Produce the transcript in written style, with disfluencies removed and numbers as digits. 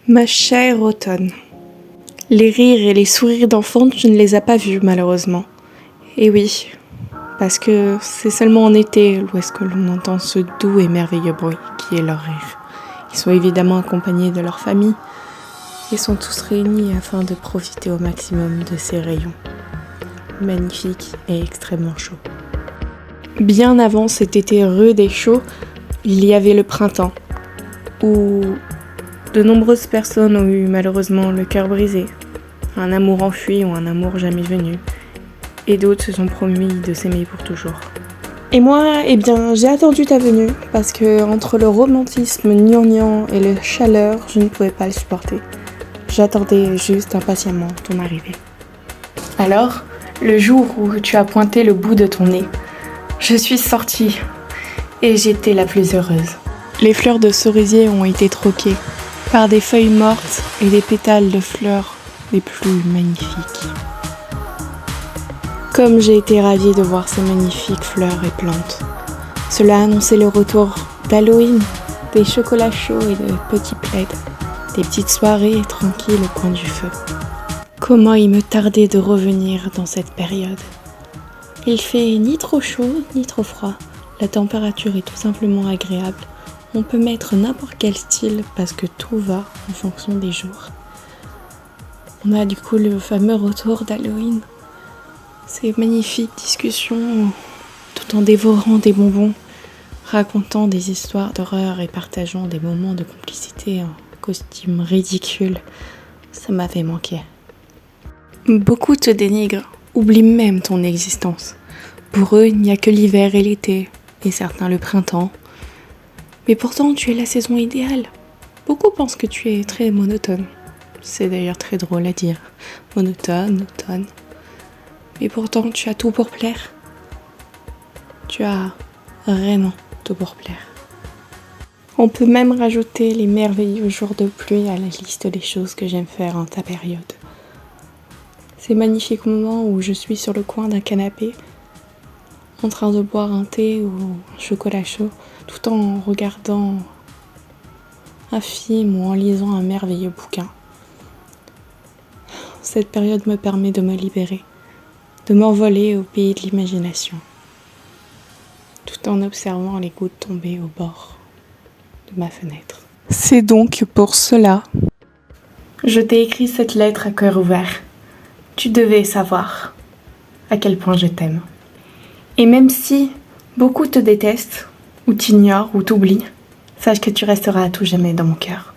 Ma chère automne. Les rires et les sourires d'enfants, tu ne les as pas vus malheureusement. Et oui, parce que c'est seulement en été où est-ce que l'on entend ce doux et merveilleux bruit qui est leur rire. Ils sont évidemment accompagnés de leur famille et sont tous réunis afin de profiter au maximum de ces rayons. Magnifiques et extrêmement chauds. Bien avant cet été rude et chaud, il y avait le printemps, où de nombreuses personnes ont eu malheureusement le cœur brisé, un amour enfui ou un amour jamais venu, et d'autres se sont promis de s'aimer pour toujours. Et moi, j'ai attendu ta venue, parce que entre le romantisme gnangnan et la chaleur, je ne pouvais pas le supporter. J'attendais juste impatiemment ton arrivée. Alors, le jour où tu as pointé le bout de ton nez, je suis sortie, et j'étais la plus heureuse. Les fleurs de cerisier ont été troquées par des feuilles mortes et des pétales de fleurs les plus magnifiques. Comme j'ai été ravie de voir ces magnifiques fleurs et plantes. Cela annonçait le retour d'Halloween, des chocolats chauds et de petits plaids, des petites soirées tranquilles au coin du feu. Comment il me tardait de revenir dans cette période. Il fait ni trop chaud ni trop froid. La température est tout simplement agréable. On peut mettre n'importe quel style parce que tout va en fonction des jours. On a du coup le fameux retour d'Halloween. Ces magnifiques discussions tout en dévorant des bonbons, racontant des histoires d'horreur et partageant des moments de complicité en costume ridicule. Ça m'avait manqué. Beaucoup te dénigrent, oublient même ton existence. Pour eux, il n'y a que l'hiver et l'été, et certains le printemps. Mais pourtant, tu es la saison idéale. Beaucoup pensent que tu es très monotone. C'est d'ailleurs très drôle à dire. Monotone, automne. Mais pourtant, tu as tout pour plaire. Tu as vraiment tout pour plaire. On peut même rajouter les merveilleux jours de pluie à la liste des choses que j'aime faire en ta période. Ces magnifiques moments où je suis sur le coin d'un canapé, en train de boire un thé ou un chocolat chaud, tout en regardant un film ou en lisant un merveilleux bouquin. Cette période me permet de me libérer, de m'envoler au pays de l'imagination, tout en observant les gouttes tomber au bord de ma fenêtre. C'est donc pour cela. Je t'ai écrit cette lettre à cœur ouvert. Tu devais savoir à quel point je t'aime. Et même si beaucoup te détestent, ou t'ignorent, ou t'oublient, sache que tu resteras à tout jamais dans mon cœur.